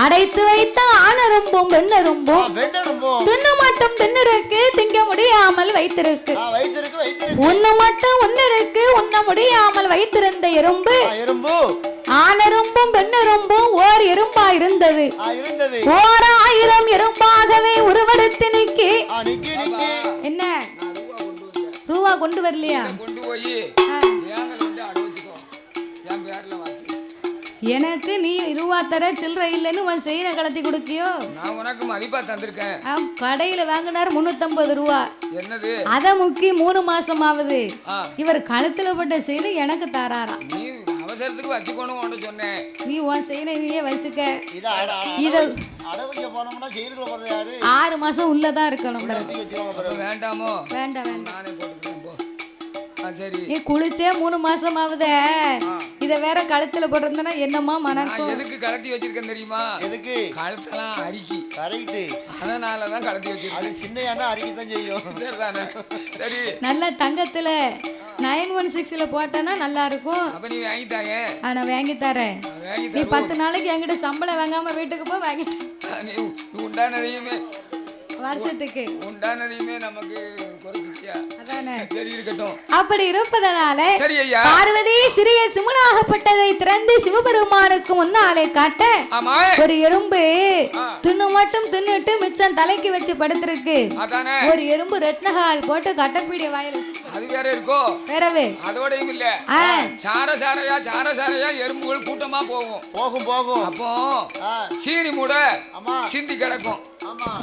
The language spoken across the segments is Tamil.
அடைத்து வைத்த ஆணரும்பும் பெண்ணரும்பும் தின்னு மட்டும் தின்னிருக்கு திங்க முடியாமல் வைத்திருக்கு. உண்ணு மட்டும் உன்னிருக்கு உண்ண முடியாமல் வைத்திருந்த எறும்பு ஆணரும்பும் பெண்ணரும்பும் ஓர் எறும்பா இருந்தது. ஓர் 1000 எறும்பாகவே உருவெடுத்து நிக்கி. என்ன ரூபா கொண்டு வரலையா? எனக்கு நீ ரூபா தர சில்லறை இல்லைன்னு உன் செய்யற கலத்தி கொடுக்கியோ? நான் உனக்கு மதிப்பா தந்திருக்கேன். கடையில வாங்கினார் 350 ரூபா. என்னது அத முக்கி 3 மாசம் ஆகுது. இவர் கழுத்துல போட்ட செய்யற எனக்கு தாராராம். நீ அவசரத்துக்கு வச்சுக்கணும் சொன்னேன். நீ உன் செய்யற நீயே வச்சுக்க. இத அடவைக்க போனோம்னா ஜெயிலுக்குள்ள போறது யாரு? 6 மாசம் உள்ளதான் இருக்கணும். வேண்டாமோ? வேண்டாம் வேண்டாம். நானே போட்டுக்கிறேன் போ. சரி. நீ குளிச்சே 3 மாசம் ஆகுதே. இத வேற கழுத்துல போட்டிருந்தனா என்னமா மனக்கும்? எதுக்கு கழட்டி வச்சிருக்கேன் தெரியுமா? எதுக்கு? கழுத்தெல்லாம் அரிக்கி. கரெக்ட். அதனால தான் கழட்டி வச்சிருக்கேன். அது சின்னையானா அரிக்கி தான் செய்யும். சரிதானே? சரி. நல்ல தங்கத்துல 916ல போட்டனா நல்லா இருக்கும். அப்ப நீ வாங்கி தாங்க. நான் வாங்கி தரேன். நீ 10 நாளைக்கு என்கிட்ட சம்பளம் வாங்காம வீட்டுக்கு போ வாங்கி. நீ உண்டானதையுமே வருஷத்துக்கு உண்டானதையுமே நமக்கு குறைச்சிட்டியா? அதானே? சரி இருக்கட்டும். அப்படி இருப்பதனால சரி ஐயா. பார்வதி சிறிய சிமுனாகப்பட்டதை திறந்து சிவபெருமானுக்கு முன்னாலே காட்ட ஒரு எறும்பு துண்ணு மட்டும் தின்னுட்டு மிச்சம் தலைக்கு வச்சு படுத்திருக்கு. ஒரு எறும்பு ரெட்னகால் போட்டு கட்டப்பீடிய வாயில வச்சு அது வேற இருக்கோ? வேறவே அதோடையும் இல்ல. சார சாரையா எறும்புகள் கூட்டமா போகும். அப்போ சீனி மூட சிந்தி கிடக்கும்.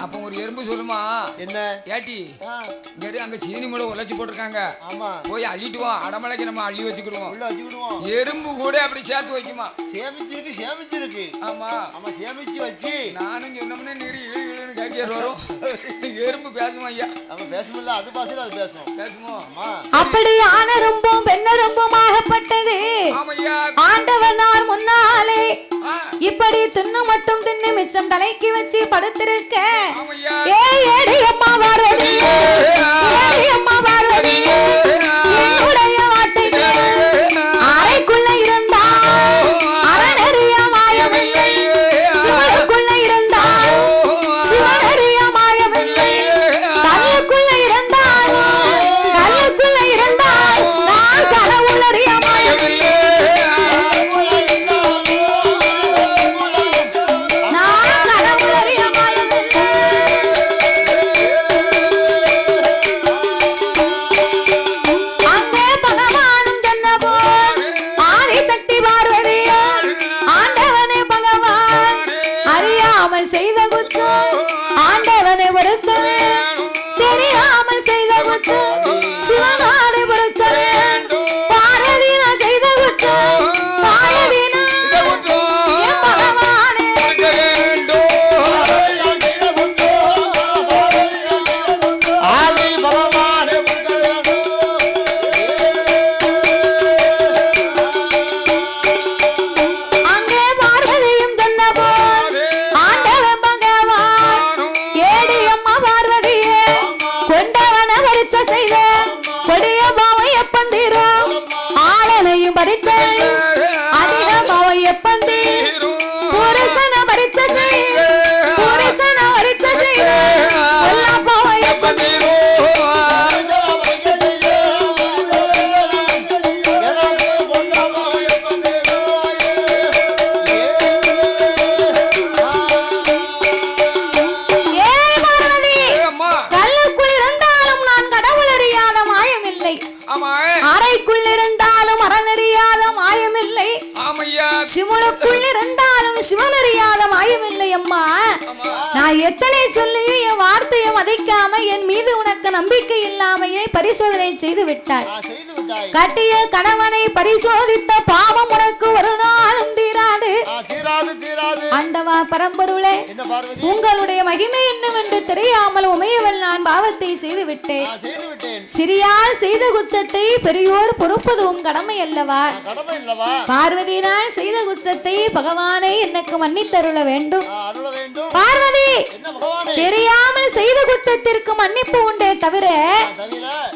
அப்ப ஒரு எறும்பு சொல்லுமா, என்ன ஏட்டி அங்க சீனி மூட உழைச்சி போட்டிருக்காங்க, போய் அள்ளிட்டு வா, அடமலைக்கு நம்ம அள்ளி வச்சுக்கிடுவோம். எறும்பு கூட அப்படி சேர்த்து வைக்குமா? சேமிச்சிருக்கு. ஆமா சேமிச்சு வச்சு நானும் சொன்னோம்னா நீர் இழுன்னு கேட்க வரும். எறும்பு பேசுமா ஐயா? பேசுமில்ல, அது பேசுமோ? அப்படி ஆணரும்பும் பெண்ணரும்புமாகப்பட்டது ஆண்டவனார் முன்னாலே இப்படி தின்னு மட்டும் தின்னு மிச்சம் தலைக்கு வச்சு படுத்திருக்க. ஏடி அம்மா பார்வதி, அம்மா பார்வதி, என்னுடைய வார்த்தைக்கு அறைக்குள்ள இருந்தா அறநெறிய மாயமில்லை, சிவனுக்குள்ள இருந்தா சிவனறிய மாயமில்லை, கல்லுக்குள்ள இருந்தால் நான் கடவுளறிய மாயமில்லை, நான் கடவுளறிய மாயமில்லை. அங்கே பகவானும் சொன்னபோல் ஆதிசக்தி பார்வதியோ ஆண்டவனே பகவான் அறியாமல் செய்த குற்றம் ஆண்டவனை பொறுத்தவே, தெரியாமல் செய்த குற்றம் சிவனாரை பொறுத்தவே. பார்வதி நான் செய்த குற்றம் பார்வதி என் பகவானே. அங்கே பார்வதியும் சொன்னபோல் ஆண்டவன் பகவான் ஏடி அம்மா பார்வதியே கொண்டவன பரிச்சை செய்த கொடிய பாவை எப்பந்தீரும் ஆளனையும் பரிச்சை அதிக பாவை எப்பந்தி புருஷன பரிச்சை செய்த புருஷன பரிச்சை செய்த எல்லா பாவை எப்பந்தீரும். அறைக்குள் இருந்தாலும் அறநறியாத மாயமில்லை, சிவனுக்குள் இருந்தாலும் சிவனறியாத மாயமில்லை. அம்மா நான் எத்தனை சொல்லியும் என் வார்த்தையை மதிக்காம என் மீது உனக்கு நம்பிக்கை இல்லாமையே பரிசோதனை செய்து விட்டாய். கட்டிய கணவனை பரிசோதித்த பாவம் உனக்கு ஒரு நாளும் தீராது. ஆண்டவா பரம்பொருளே, உங்களுடைய மகிமை என்னவென்று தெரியாமல் உமையவள் நான் பாவத்தை செய்து விட்டேன். சிறியால் செய்த குற்றத்தை பெரியோர் பொறுப்பதும் கடமை அல்லவா? பார்வதி நான் செய்த குற்றத்தை பகவானை எனக்கு மன்னித்தருள வேண்டும். பார்வதி தெரியாமல் செய்த குற்றத்திற்கு மன்னிப்பு உண்டே தவிர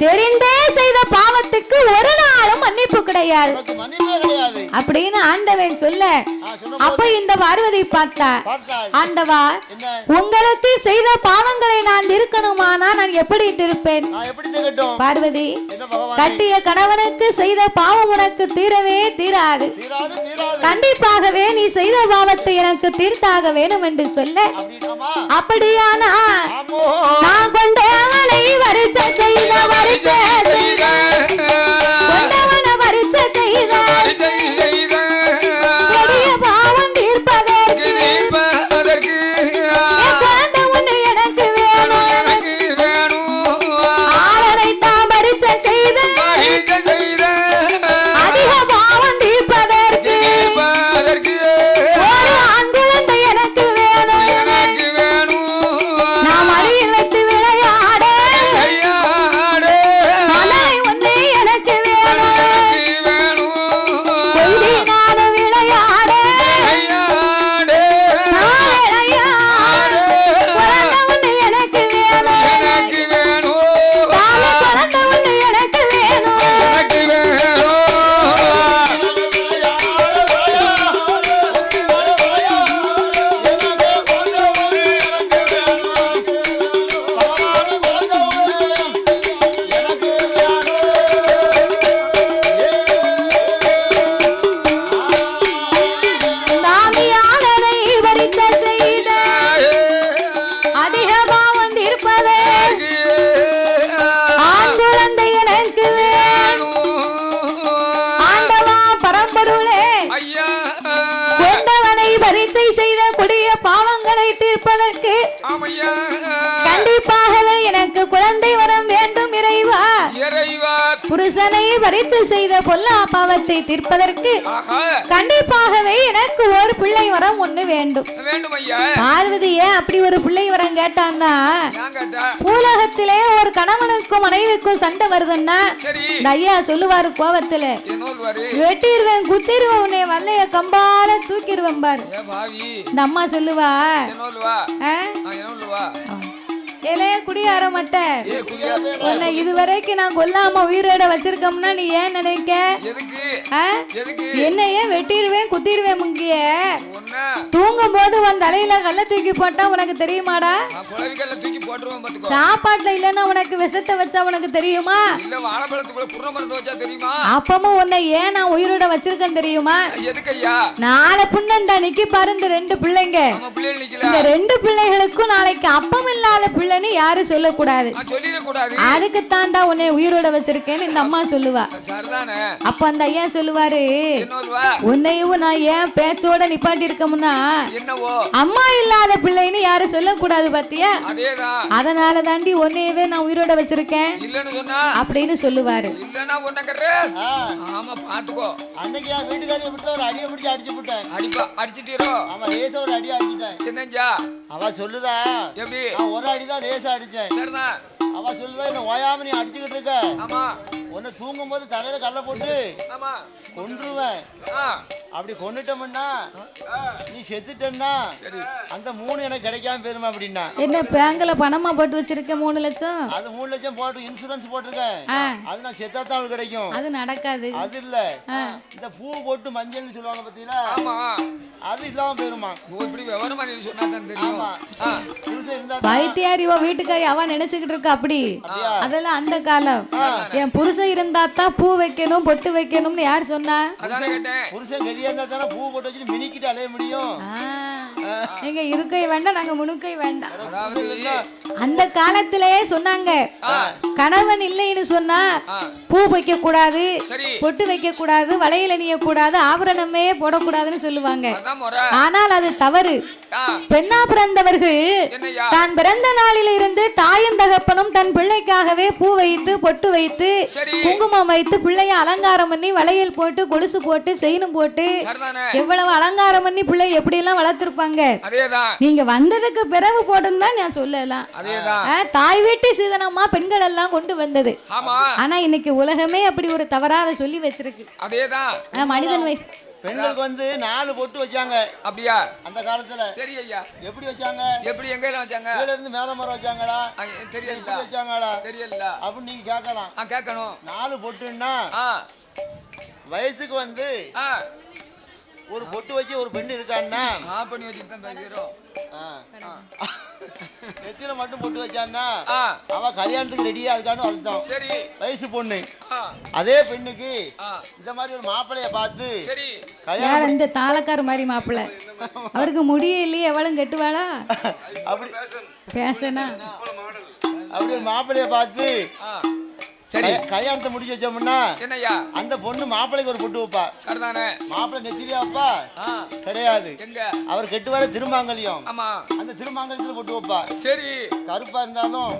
தெரிந்தே செய்த பாவத்துக்கு ஒரு நாளும் மன்னிப்பு மன்னிப்பு கிடையாது உனக்கு மன்னிப்பே கிடையாது அப்படின்னு ஆண்டவன் சொல்ல அப்ப இந்த பார்வதி பார்த்தா ஆண்டவா உங்களுக்கு செய்த பாவங்களை நான் இருக்கணுமானா நான் எப்படி திருப்பேன் பார்வதி கட்டிய கணவனுக்கு செய்த பாவம் உனக்கு தீரவே தீராது கண்டிப்பாகவே நீ செய்த பாவத்தை எனக்கு தீர்த்தாக வேணும் என்று சொல்ல அப்படியானா நான் கொண்டவனை வரிச்ச செய்த வரிச்ச செய்த கொண்டவனை வரிச்ச செய்த கொடிய பாவம் தீர்ப்பதற்கு என் குழந்தை ஒண்ணு எனக்கு வேணும் ஆளனை தான் வரிச்ச செய்த அதிக பாவம் தீர்ப்பதற்கு ஒரு ஆண் குழந்தை எனக்கு வேணும் நான் மடியில் வைத்து விளையாட மலை ஒண்ணு எனக்கு வேணும் கொள்ளி நான் விளையாட நான் விளையாட குழந்தை ஒண்ணு எனக்கு வேணும் சாமி குழந்தை ஒண்ணு எனக்கு வேணும் சாமியாளனை வரிச்ச செய்த அதிக பாவம் தீர்ப்பதே ஆண் குழந்தை எனக்கு வேணும் ஆண்டவா பரம்பொருளே கொண்டவனை பரீட்சை செய்த கொடிய பாவங்களை தீர்ப்பதற்கு கண்டிப்பாகவே எனக்கு குழந்தை வரம் வேண்டும் இறைவா புருஷனை பரீட்சை செய்த பொல்லா பாவத்தை தீர்ப்பதற்கு கண்டிப்பாகவே எனக்கு ஒரு பிள்ளை வரம் ஒண்ணு வேண்டும் பார்வதியே அப்படி ஒரு பிள்ளை வரம் கேட்டான்னா பூலகத்திலே ஒரு கணவனுக்கும் மனைவிக்கும் சண்டை வருதுன்னா இந்த ஐயா சொல்லுவாரு கோவத்துல வெட்டிடுவேன் குத்திடுவேன் உன்னை வல்லைய கம்பால தூக்கிடுவேன் பாரு இந்த அம்மா சொல்லுவா ஏலே குடியார மட்ட உன்னை இதுவரைக்கும் நான் கொல்லாம உயிரோட வச்சிருக்கோம்னா நீ ஏன் நினைக்க என்னையே வெட்டிடுவேன் குத்திடுவேன் முக்கிய தூங்கும் போது உன் தலையில கல்ல தூக்கி போட்டா உனக்கு தெரியுமாடா சாப்பாட்டுல இல்லன்னா உனக்கு விஷத்தை வச்சா உனக்கு தெரியுமா அப்பமும் உன்னை ஏன் நான் உயிரோட வச்சிருக்கேன் தெரியுமா நாளை புண்ணந்தா நிக்கி பாரு இந்த ரெண்டு பிள்ளைங்க இந்த ரெண்டு பிள்ளைகளுக்கும் நாளைக்கு அப்பம் இல்லாத பிள்ளைன்னு யாரு சொல்லக்கூடாது அதுக்கு தாண்டா உன்னை உயிரோட வச்சிருக்கேன்னு இந்த அம்மா சொல்லுவா அப்ப அந்த ஐயா சொல்லுவாரு உன்னையும் நான் ஏன் பேச்சோட நிப்பாட்டி இருக்கமுன்னா அம்மா இல்லாத பிள்ளைன்னு யாரு சொல்லக்கூடாது பாத்தியா அதனால தாண்டி உன்னையவே நான் உயிரோட வச்சிருக்கேன் அப்படின்னு சொல்லுவாரு அவ சொல்லுதா ஒரு அடிதான் லேசா அடிச்சேன் அவ சொல்லுதா என்ன ஓயாம நீ அடிச்சுக்கிட்டு இருக்க உன்னை தூங்கும் போது தலையில கல்ல போட்டு கொன்றுவேன் அப்படி கொன்னுட்டோம்னா நீ செத்துட்டேன்னா அந்த 3 எனக்கு கிடைக்காம போயிருமா அப்படின்னா என்ன பேங்க்ல பணமா போட்டு வச்சிருக்க 3 லட்சம் அது 3 லட்சம் போட்டு இன்சூரன்ஸ் போட்டிருக்கேன் அது நான் செத்தாத்தான் கிடைக்கும் அது நடக்காது அது இல்ல இந்த பூ போட்டு மஞ்சள்னு சொல்லுவாங்க பாத்தீங்களா அது இல்லாம போயிருமா இப்படி விவரமா நீ சொன்னா தான் தெரியும் வைத்தியாரி வீட்டுக்காரி அவ நினைச்சுக்கிட்டு இருக்கா அப்படி அதெல்லாம் அந்த காலம் என் புருஷன் இருந்தா தான் பூ வைக்கணும் பொட்டு வைக்கணும்னு யார் சொன்னா புருஷன் கதியா இருந்தா தானே பூ போட்டு வச்சுட்டு மினிக்கிட்டு அலைய முடியும் நீங்க இருக்கை வேண்டாம் நாங்க முணுக்கை வேண்டாம் அந்த காலத்திலேயே சொன்னாங்க கணவன் இல்லைன்னு சொன்னா பூ வைக்க கூடாது பொட்டு வைக்க கூடாது வளையல் அணிய கூடாது ஆபரணமே போடக்கூடாதுன்னு சொல்லுவாங்க ஆனால் அது தவறு பெண்ணா பிறந்தவர்கள் தான் பிறந்த நாளில் இருந்து தாயும் தகப்பனும் தன் பிள்ளைக்காகவே பூ வைத்து பொட்டு வைத்து குங்குமம் வைத்து பிள்ளைய அலங்காரம் பண்ணி வளையல் போட்டு கொலுசு போட்டு செயினும் போட்டு எவ்வளவு அலங்காரம் பண்ணி பிள்ளை எப்படி எல்லாம் வளர்த்திருப்பாங்க நீங்க வந்ததுக்கு பிறகு போட்டுன்னு நான் சொல்லலாம் தாய் வீட்டு சீதனமா பெண்கள் எல்லாம் கொண்டு வந்தது ஆனா இன்னைக்கு உலகமே அப்படி ஒரு தவறாத சொல்லி வச்சிருக்கு மனிதன் பெண்களுக்கு வந்து 4 பொட்டு வச்சாங்க அப்படியா அந்த காலத்துல சரி ஐயா எப்படி வச்சாங்க எப்படி எங்கல வச்சாங்க கீழ இருந்து மேல மரம் வச்சாங்களா தெரியல வச்சாங்களா தெரியல அப்ப நீங்க கேட்கலாம் கேட்கணும் 4 பொட்டுன்னா வயசுக்கு வந்து ஒரு பொட்டு வச்சு ஒரு பெண்ணு இருக்கான்னா பண்ணி வச்சுட்டு தான் பேசுறோம். நெத்தியில மட்டும் பொட்டு வச்சான்னா அவ கல்யாணத்துக்கு ரெடியா இருக்கான்னு அர்த்தம். சரி. வயசு பொண்ணு. அதே பெண்ணுக்கு இந்த மாதிரி ஒரு மாப்பிளைய பார்த்து கல்யாணம் இந்த தாளக்கார மாதிரி மாப்பிள்ளை அவருக்கு முடியே இல்லையே எவ்வளவு கெட்டுவாளா அப்படி பேசனா அப்படி ஒரு மாப்பிளைய பார்த்து சரி கல்யாணத்தை முடிச்சு வச்சோம்னா என்னய்யா அந்த பொண்ணு மாப்பிளைக்கு ஒரு பொட்டு வைப்பா. சரிதானே. மாப்பிள்ளை நெத்திரியா வைப்பா கிடையாது. எங்க அவர் கெட்டு வர திருமாங்கல்யம். ஆமா. அந்த திருமாங்கல்யத்துல பொட்டு வைப்பா. சரி. கருப்பா இருந்தாலும்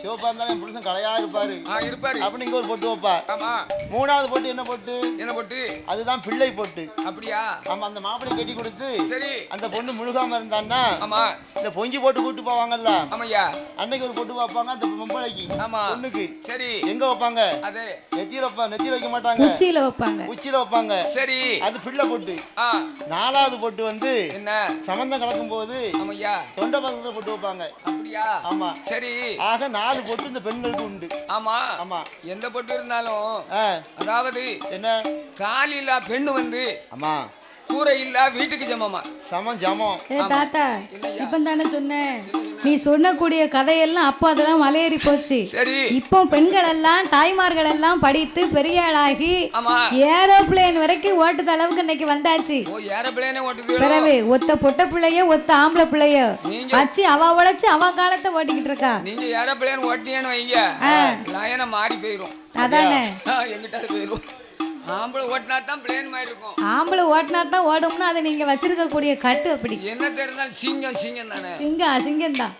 சிவப்பா இருந்தாலும் புருஷன் கலையா இருப்பாரு இருப்பாரு இங்க ஒரு பொட்டு வைப்பா. ஆமா. மூணாவது பொட்டு என்ன பொட்டு? என்ன பொட்டு? அதுதான் பிள்ளை பொட்டு. அப்படியா? ஆமா. அந்த மாப்பிள்ளை கட்டி கொடுத்து சரி அந்த பொண்ணு முழுகாம இருந்தான்னா ஆமா இந்த பொங்கி போட்டு கூட்டு போவாங்கல்ல. ஆமாய்யா. அன்னைக்கு ஒரு பொட்டு வைப்பாங்க அந்த பொம்பளைக்கு. ஆமா. பொண்ணுக்கு. சரி. எங்க வைப்பாங்க? அதே நெத்தியில வைக்க மாட்டாங்க. உச்சியில வைப்பாங்க. உச்சியில வைப்பாங்க. சரி. அது பிள்ளை பொட்டு. நாலாவது பொட்டு வந்து என்ன சம்பந்தம் கலக்கும் போது ஆமாய்யா தொண்டை பக்கத்துல பொட்டு வைப்பாங்க. அப்படியா? ஆமா. சரி. ஆக 4 பொட்டு இந்த பெண்களுக்கு உண்டு. ஆமா ஆமா. எந்த பொட்டு இருந்தாலும் அதாவது என்ன தாலி இல்ல பெண்ணு வந்து ஆமா கூரை இல்ல வீட்டுக்கு சமமா ஜமம். தாத்தா இப்ப தானே சொன்னேன் நீ சொன்னக்கூடிய கதையெல்லாம் அப்போ அதெல்லாம் மலையேறி போச்சு. சரி. இப்போ பெண்கள் எல்லாம் தாய்மார்கள் எல்லாம் படித்து பெரிய ஆளாகி ஏரோப்ளேன் வரைக்கும் ஓட்டுத அளவுக்கு இன்னைக்கு வந்தாச்சு. பிறகு ஒத்த பொட்ட பிள்ளைய ஒத்த ஆம்பளை பிள்ளைய வச்சு அவ உழைச்சு அவ காலத்தை ஓட்டிக்கிட்டு இருக்கா. நீங்க ஏரோப்ளேன் ஓட்டினேன்னு வைங்க லயனை மாறி போயிரும். அதானே எங்கிட்ட போயிரும். ஆம்பளை ஓட்டினா தான் பிளேன் மாதிரி இருக்கும். ஆம்பளை ஓட்டினா தான் ஓடும்னா அதை நீங்க வச்சிருக்க கூடிய கட்டு அப்படி என்ன தெரிந்தாலும் சிங்கம் தானே. சிங்கம் தான்.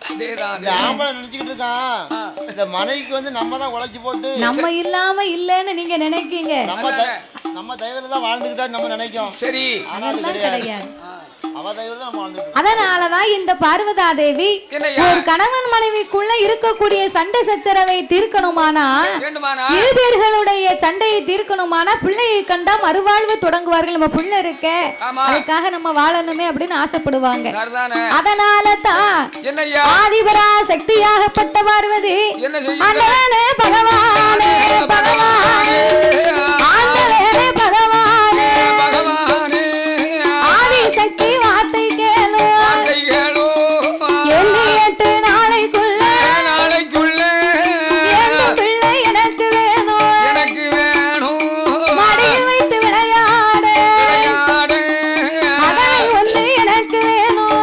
ஆம்பளை நினைச்சுக்கிட்டு இருக்கான் இந்த மனைவிக்கு வந்து நம்ம தான் உழைச்சு போட்டு நம்ம இல்லாம இல்லன்னு நீங்க நினைக்கீங்க. நம்ம தயவுல தான் வாழ்ந்துகிட்டா நம்ம நினைக்கும். சரி. அதெல்லாம் கிடையாது. அதனாலதான் இந்த பார்வதா தேவி ஒரு கணவன் மனைவிக்குள்ள இருக்கக்கூடிய சண்டை சச்சரவை தீர்க்கணுமானா இரு பேர்களுடைய சண்டையை தீர்க்கணுமானா பிள்ளையை கண்டா மறுவாழ்வு தொடங்குவார்கள். நம்ம பிள்ளை இருக்க அதுக்காக நம்ம வாழணுமே அப்படின்னு ஆசைப்படுவாங்க. அதனால தான் ஆதிபரா சக்தியாகப்பட்ட பார்வதி ஆண்டவனே பகவானே பகவானே ஆண்டவனே பகவானே ஆதிசக்தி வார்த்தை கேளு 8 நாளைக்குள்ள எந்த பிள்ளை எனக்கு வேணும் மடியில் வைத்து விளையாடு மகளை ஒன்று எனக்கு வேணும்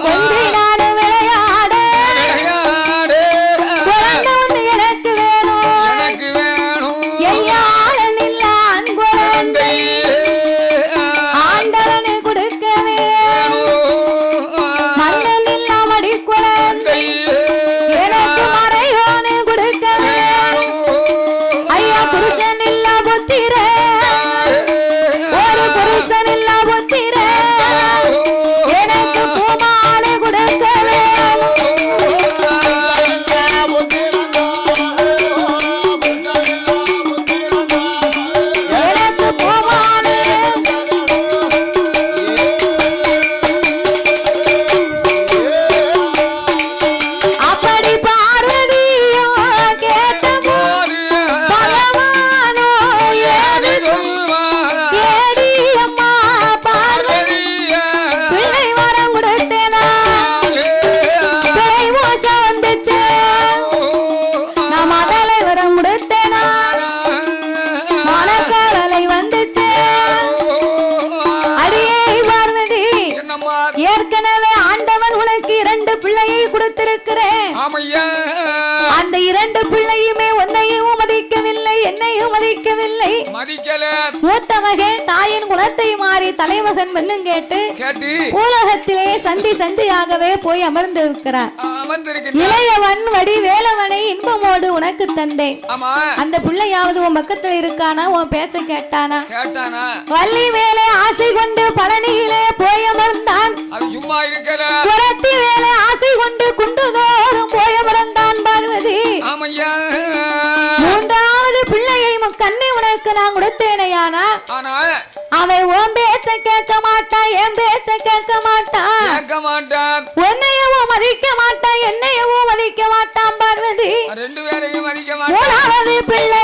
கொஞ்சினால விளையாடு குழந்தை ஒன்று எனக்கு வேணும் ஐயாளன் இல்ல அன்புழந்தை ஆண்டவனை கொடுக்கவே மன்னன் இல்லாமடி குழந்தை எனக்கு மறையோனை கொடுக்கவே ஐயா புருஷன் இல்ல புத்திர ஒரு புருஷன் இல்ல புத்திர எனக்கு பூமாலை கொடுக்கவே எனக்கு பூமாலை அப்படி பார்வதியோ கேட்ட பகவானோ ஏடி அம்மா பார்வதி பிள்ளை வரம் கொடுத்தேனா பிள்ளை மோசம் வந்துச்சு நான் மதலை வரம் கொடுத்தேனா மனக்காரலை வந்துச்சு அடியே பார்வதி ஏற்கனவே ஆண்டவன் உனக்கு 2 பிள்ளையை கொடுத்திருக்கிறேன். அந்த 2 பிள்ளையுமே உன்னையும் மதிக்கவில்லை என்னையும் மதிக்கவில்லை. மூத்த மகன் தாயின் குணத்தை மாறி தலைமகன் மண்ணும் கேட்டு உலகத்திலே சந்தியாகவே போய் அமர்ந்து இருக்கிறார். இளையவன் வடி வேலவனை இன்பமோடு உனக்கு தந்தேன். அந்த பிள்ளையாவது உன் பக்கத்துல இருக்கானா உன் பேச்ச கேட்டானா? வள்ளி மேலே ஆசை கொண்டு பழனியிலே போய் அமர்ந்தான். குரத்தி மேலே ஆசை கொண்டு குண்டுதோறும் போய் அமர்ந்தான் பார்வதி. மூன்றாவது பிள்ளையை கண்ணை உனக்கு நான் கொடுத்தேனையானா அவன் உன் பேச்ச கேட்க மாட்டான் என் பேச்ச கேட்க மாட்டான் உன்னையவும் மதிக்க மாட்டான் என்னையவும் மதிக்க மாட்டான் பார்வதி. 2 பேரையும் மதிக்க மாட்டான். மூணாவது பிள்ளை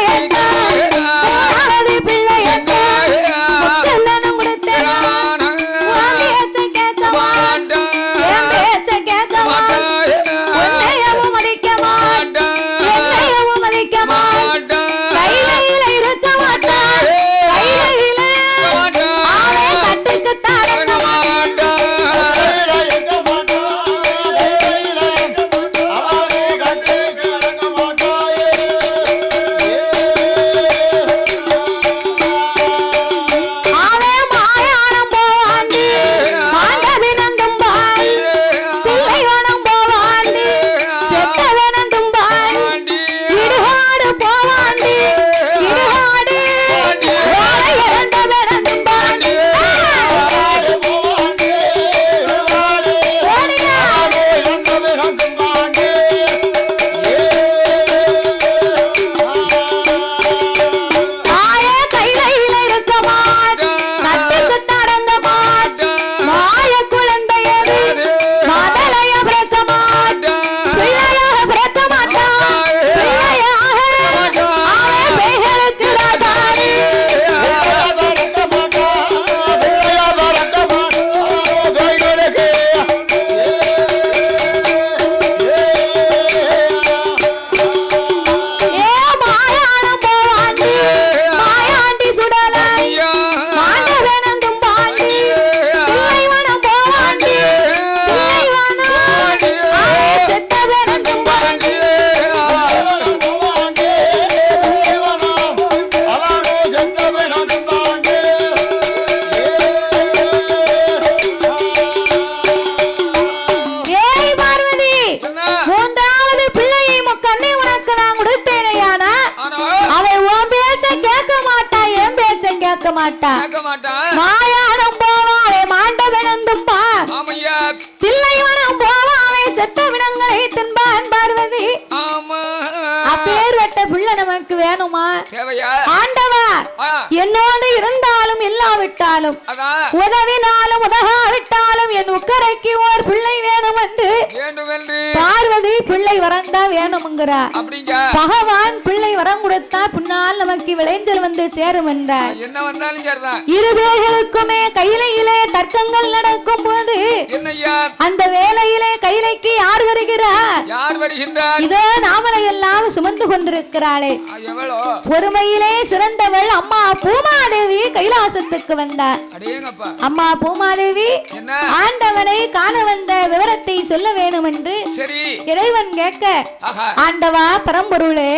மாட்டா மாயானம் போவாவே மாண்டவனந்தும் பா தில்லைவனம் போவாவே செத்த வினங்களை தின்பான் பார்வதி அப்பேர்வட்ட புள்ள நமக்கு வேணுமா ஆண்டவா என்னோடு இருந்தாலும் இல்லாவிட்டாலும் உதவினாலும் உதகாவிட்டாலும் என் உக்கரைக்கு ஓர் பிள்ளை வேணும் என்று பார்வதி பிள்ளை வரந்தா வேணும்ங்கிறா பகவான் பிள்ளை வரம் கொடுத்தா பின்னால் நமக்கு விளைஞ்சல் வந்து சேரும் என்றார் இரு பேர்களுக்குமே கையிலே தர்க்கங்கள் நடக்கும் போது அந்த வேலையிலே கைலைக்கு யார் வருகிறார் இதோ நாமலை எல்லாம் சுமந்து கொண்டிருக்கிறாளே பொறுமையிலே சிறந்தவள் அம்மா பூமாதேவி கைலாசத்துக்கு வந்தார் அம்மா பூமாதேவி ஆண்டவனை காண வந்த விவரத்தை சொல்ல வேணும் என்று இறைவன் கேட்க ஆண்டவா பரம்பொருளே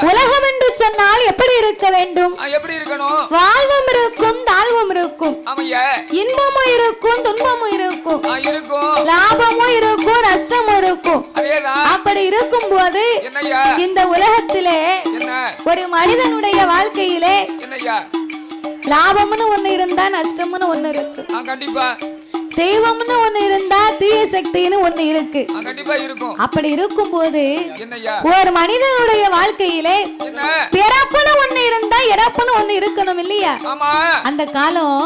உலகம் என்று சொன்னால் எப்படி இருக்க வேண்டும் வாழ்வும் இருக்கும் தாழ்வும் இருக்கும் இன்பமும் இருக்கும் துன்பமும் இருக்கும் லாபமும் இருக்கும் நஷ்டமும் இருக்கும் அப்படி இருக்கும் போது இந்த உலகத்திலே ஒரு மனிதனுடைய வாழ்க்கையிலே லாபம்னு ஒண்ணு இருந்தா நஷ்டம்னு ஒண்ணு இருக்கு கண்டிப்பா தெய்வம்னு ஒண்ணு இருந்தா தீய சக்தின்னு ஒண்ணு இருக்கு அப்படி இருக்கும் போது ஒரு மனிதனுடைய வாழ்க்கையிலே பிறப்புன்னு ஒண்ணு இருந்தா இறப்புன்னு ஒண்ணு இருக்கணும் இல்லையா அந்த காலம்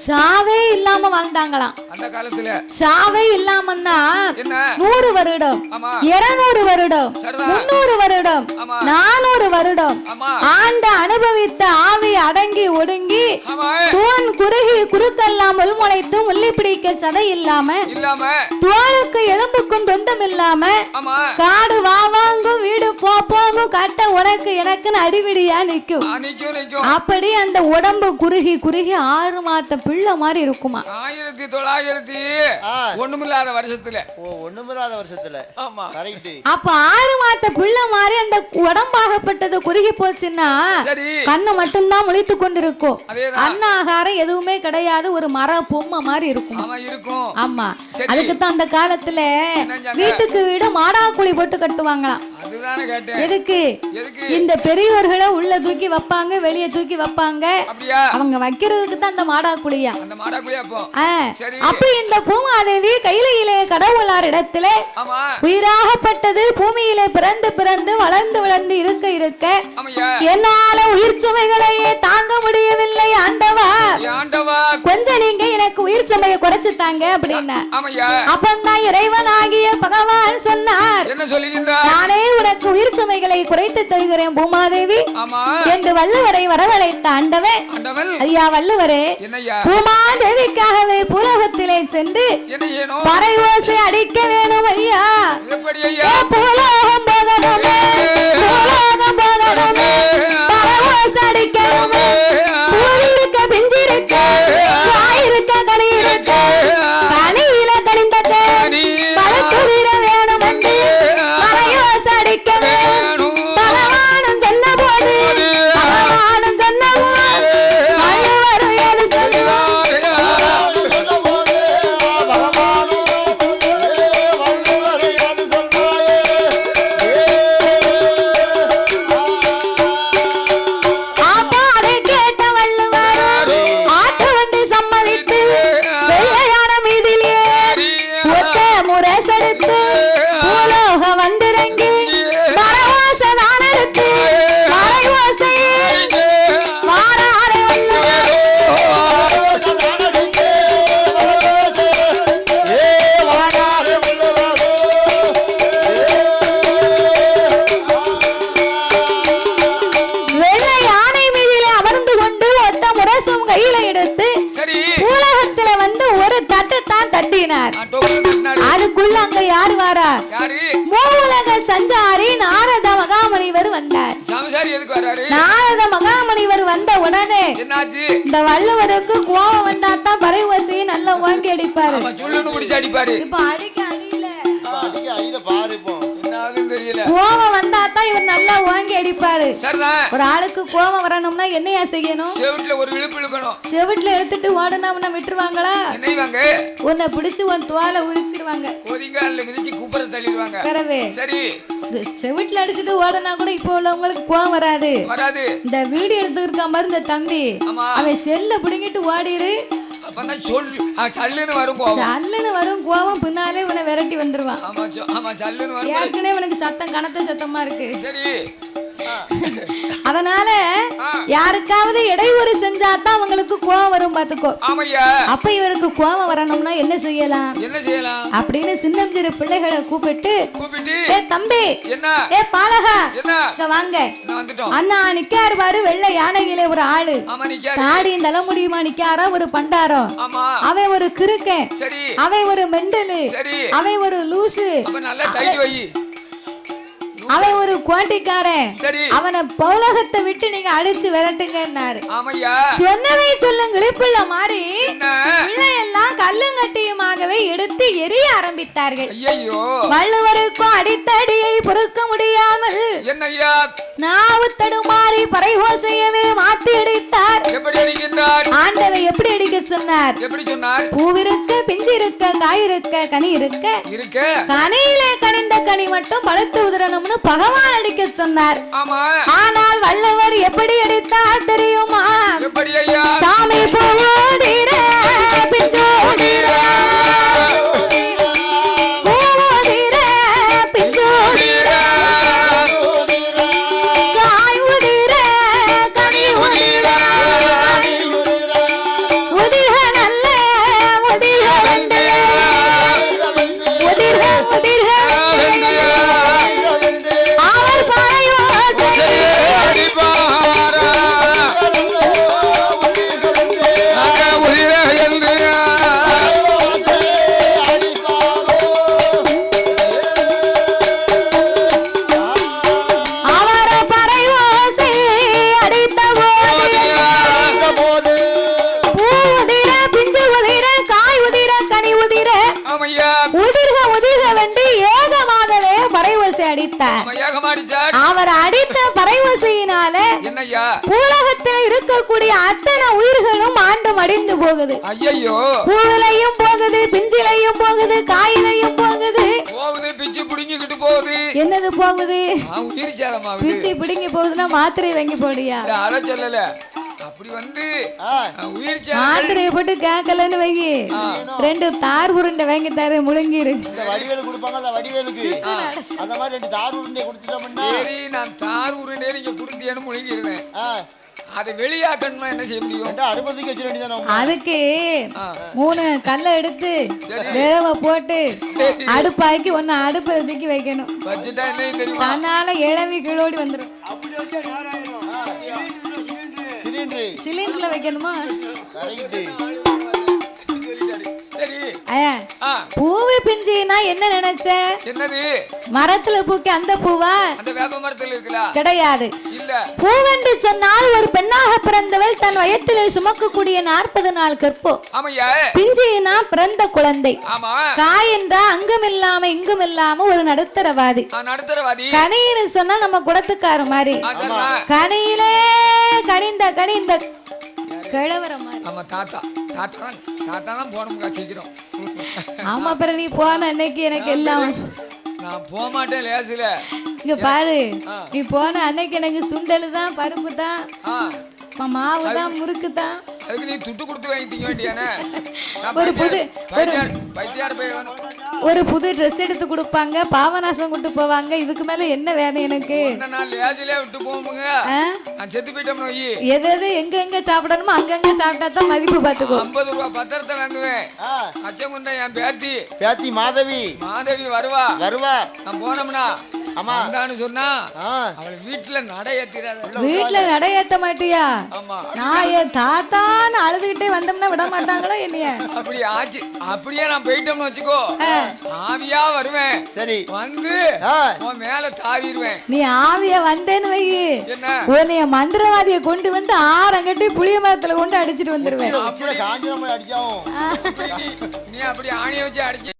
சாவே இல்லாம வாழ்ந்தாங்களாம் அந்த காலத்துல சாவே இல்லாமன்னா 100 வருடம் 200 வருடம் 300 வருடம் 400 வருடம் ஆண்ட அனுபவித்த ஆவி அடங்கி ஒடுங்கி தூண் குறுகி குறுக்கெல்லாம் உள்முளைத்து முள்ளி பிடிக்க சதை இல்லாம தோளுக்கு எலும்புக்கும் தொந்தம் இல்லாம காடு வாவாங்கும் வீடு போங்கும் கட்ட உனக்கு எனக்குன்னு அடிவிடியா நிக்கும் அப்படி அந்த உடம்பு குறுகி குறுகி 6 மாத பிள்ளை மாதிரி இருக்குமா 1900 ஒண்ணுமில்லாத வருஷத்துல அப்ப 6 மாத பிள்ளை மாதிரி அந்த உடம்பாகப்பட்டது குறுகி போச்சுன்னா கண்ணு மட்டும்தான் முழித்து கொண்டிருக்கும் அன்னாகாரம் எதுவுமே கிடையாது ஒரு மர பொம்மை மாதிரி இருக்கும் ஆமா அதுக்குத்தான் அந்த காலத்துல வீட்டுக்கு வீடு மாடாக்குழி போட்டு கட்டுவாங்களாம் எதுக்கு இந்த பெரியவர்களை உள்ள தூக்கி வைப்பாங்க வெளியே தூக்கி வைப்பாங்க அவங்க வைக்கிறதுக்கு தான் அந்த மாடாக்குழியா அப்ப இந்த பூமாதேவி கையிலே கடவுளார் இடத்துல உயிராகப்பட்டது பூமியிலே பிறந்து பிறந்து வளர்ந்து வளர்ந்து இருக்க இருக்க என்னால உயிர் சுமைகளையே தாங்க முடியவில்லை ஆண்டவா கொஞ்சம் நீங்க எனக்கு உயிர் சுமையை குறைச்சு தாங்க அப்படின்னா அப்பந்தான் இறைவனாகிய பகவான் சொன்னார் நானே உனக்கு உயிர் சுமைகளை குறைத்து தருகிறேன் பூமாதேவி என்று வள்ளுவரை வரவழைத்த ஆண்டவன் ஐயா வள்ளுவரே பூமாதேவிக்காகவே பூலோகத்திலே சென்று பறை ஓசை அடிக்க வேணும் ஐயா பூலோகம் போகணுமே பூலோகம் போகணுமே பறை ஓசை அடிக்கணுமே பூவி இருக்க பிஞ்சு இருக்க வாயிருக்க கனி இருக்க கனியில கனிந்த பழக்கு வீர வேணும் என்று பறை ஓசை அடிக்க வேணும் பகவானும் சொன்ன போது பகவானும் சொன்ன போது வள்ளுவரும் எது சொல்லுவார் அதுக்குள்ள அங்க யார் வாரா மூவுலக சஞ்சாரி நாரத மகாமுனிவர் வந்தார் நாரத மகாமுனிவர் வந்த உடனே இந்த வள்ளுவருக்கு கோபம் வந்தாத்தான் பறை ஓசையை நல்லா ஓங்கி அடிப்பாரு இப்ப அடிக்க அடியில கோபம் வந்தாத்தான் இவர் நல்லா வாங்கி அடிப்பாரு. சரிதான். ஒரு ஆளுக்கு கோபம் வரணும்னா என்னையா செய்யணும்? செவுட்ல ஒரு இழுப்பு இழுக்கணும். செவுட்ல எடுத்துட்டு ஓடனாம்னா விட்டுருவாங்களா? என்னைவாங்க? உன்னை பிடிச்சு உன் தோலை உரிச்சிருவாங்க. ஒதிங்கால மிதிச்சு குப்புற தள்ளிடுவாங்க. கரவே. சரி. செவுட்ல அடிச்சிட்டு ஓடனா கூட இப்போ உள்ளவங்களுக்கு கோபம் வராது. வராது. இந்த வீடியோ எடுத்துருக்கான் பாரு இந்த தம்பி, அவன் செல்ல புடுங்கிட்டு ஓடிரு. அப்பதான் சொல்லு சல்லுன்னு வரும் கோபம். சல்லுன்னு வரும் கோபம், பின்னாலே இவனை விரட்டி வந்துருவான். ஆமா சல்லுன்னு வரும். ஏற்கனவே இவனுக்கு சத்தம் கனத்த சத்தமா இருக்கு. சரி. அதனால யாருக்காவது இடையூறு செஞ்சாதான் அவங்களுக்கு கோபம் வரும் பாத்துக்கோ. ஆமையா. அப்ப இவருக்கு கோபம் வரணும்னா என்ன செய்யலாம்? என்ன செய்யலாம் அப்படின்னு சின்னஞ்சிறு பிள்ளைகளை கூப்பிட்டு ஏ தம்பி, என்ன ஏ பாலகா, என்ன இங்க வாங்க. வந்துட்டோம். அண்ணா நிக்காரு பாரு வெள்ளை யானையிலே ஒரு ஆளு. ஆமா நிக்காரு. தாடியும் தலைமுடியுமா நிக்காரா ஒரு பண்டாரம். ஆமா. அவன் ஒரு கிறுக்கன். சரி. அவன் ஒரு மெண்டலு. சரி. அவன் ஒரு லூசு. அப்ப நல்லா டைட் வை. அவன் ஒரு கோட்டிக்காரன். சரி. அவனை பௌலகத்தை விட்டு நீங்க அடிச்சு விரட்டுங்கன்னாரு. ஆமையா. சொன்னதை சொல்லுங்க இழிப்புள்ள மாதிரி என்ன பிள்ளையெல்லாம் கல்லுங்கட்டியுமாகவே எடுத்து எரிய ஆரம்பித்தார்கள். ஐயோ. வள்ளுவருக்கும் அடித்தடியை பொறுக்க முடியாமல் என்னய்யா நாவு தடுமாறி பறைகோசையவே மாத்தி அடித்தார். எப்படி அடிக்கின்றார்? ஆண்டவை எப்படி அடிக்க சொன்னார்? எப்படி சொன்னார்? பூவிருக்க பிஞ்சு இருக்க காய் இருக்க கனி இருக்க இருக்க கனியிலே கனிந்த கனி மட்டும் பழுத்து உதிரணும்னு பகவான் அடிக்க சொன்னார். ஆமா. ஆனால் வள்ளுவர் எப்படி அடித்தார் தெரியுமா? எப்படி ஐயா? சாமி பூவோதிர பிஞ்சோதிர பூவோதிர பிஞ்சோதிர காய் உதிர கனி உதிர உதிர நல்ல உதிர வெண்டு உதிர உதிர அவர் பறையோசை அவர் பறையோசை அடித்த போது பூ உதிர பிஞ்சு உதிர காய் உதிர கனி உதிர உதிர்க உதிர்க வென்று ஏகமாகவே பறையோசை அடித்தார். அவர் அடித்த பறையோசையினால பூலகத்தில் இருக்கக்கூடிய அத்தனை உயிர்களும் ஆண்டு மடிந்து போகுது. ஐயோ. பூவிலையும் போகுது, பிஞ்சிலையும் போகுது, காயிலையும் போகுது. பிச்சு புடிங்கிட்டு போகுது. என்னது போகுது? உயிர் சேதமா. பிச்சு பிடுங்கி போகுதுன்னா மாத்திரை வாங்கி போடியா? அத சொல்லல. அப்படி வந்து உயிர் சேதம். மாத்திரையை போட்டு கேட்கலன்னு வைங்கி, 2 தார் உருண்டை வாங்கி தர முழுங்கிரு. வடிவேலு கொடுப்பாங்கல்ல, வடிவேலுக்கு அந்த மாதிரி 2 தார் உருண்டை கொடுத்துட்டோம்னா. சரி, நான் தார் உருண்டை நீங்க குடுத்தியேன்னு முழுங்கிடுறேன். அதை வெளியாக்கணும்னா என்ன செய்ய முடியும்? அறுபதுக்கு வச்சிட வேண்டியதானே. அதுக்கு 3 கல்லை எடுத்து விரவ போட்டு அடுப்பாக்கி ஒன்னு அடுப்பை தூக்கி வைக்கணும். வச்சுட்டா என்ன தெரியும்? தன்னால இளவி கிளோடி வந்துடும். சிலிண்டர்ல வைக்கணுமா? பூவை பிஞ்சினா என்ன நினைச்ச? என்னது? மரத்துல பூக்க அந்த பூவா? அந்த வேப்ப மரத்துல இருக்குல? கிடையாது. இல்ல. பூவென்று சொன்னால் ஒரு பெண்ணாக பிறந்தவள் தன் வயத்திலே சுமக்கக்கூடிய 40 நாள் கற்பம். ஆமையா. பிஞ்சினா பிறந்த குழந்தை. ஆமா. காய் என்றா அங்கும் இல்லாம இங்கும் இல்லாம ஒரு நடுத்தரவாதி. நடுத்தரவாதி. கனின்னு சொன்னா நம்ம குடத்துக்கார மாதிரி. கனியிலே கனிந்த கனிந்த கிழவர மாதிரி. ஆமா. தாத்தா தான் போனோம்க்கா சீக்கிரம். ஆமா, அப்புறம் நீ போன அன்னைக்கு எனக்கு எல்லாம். நான் போக மாட்டேன் லேசில. இங்க பாரு, நீ போன அன்னைக்கு எனக்கு சுண்டல் தான், பருப்பு தான், மாவு தான், முறுக்கு தான். அதுக்கு நீ துட்டு கொடுத்து வாங்கி திங்க வேண்டியானே. ஒரு புது ட்ரெஸ் எடுத்து கொடுப்பாங்க, பாவநாசம் கொண்டு போவாங்க. இதுக்கு மேல என்ன வேணும் எனக்கு? விட்டு போவோங்க. செத்து போயிட்டோம். எது எங்க எங்க சாப்பிடணுமோ அங்கங்க சாப்பிட்டா தான் மதிப்பு. பாத்துக்கோ. 50 ரூபா பத்திரத்தை வாங்குவேன். அச்சங்குண்ட என் பேத்தி மாதவி வருவா. நான் போனோம்னா ஆமான்னு சொன்னா அவளை வீட்டுல நடை ஏத்திராத. வீட்டுல நடை ஏத்த மாட்டியா? நான் என் தாத்தான்னு அழுதுகிட்டே வந்தோம்னா விட மாட்டாங்களா என்னைய? அப்படி ஆச்சு. அப்படியே நான் போயிட்டோம்னு வச்சுக்கோ, ஆவியா வருவேன். சரி, வந்து உன் மேல தாவிடுவேன். நீ ஆவியா வந்தேன்னு வை, உன்னைய மந்திரவாதிய கொண்டு வந்து ஆரங்கட்டி புளிய மரத்துல கொண்டு அடிச்சிட்டு வந்துருவேன். நீ அப்படி ஆணிய வச்சு அடிச்சு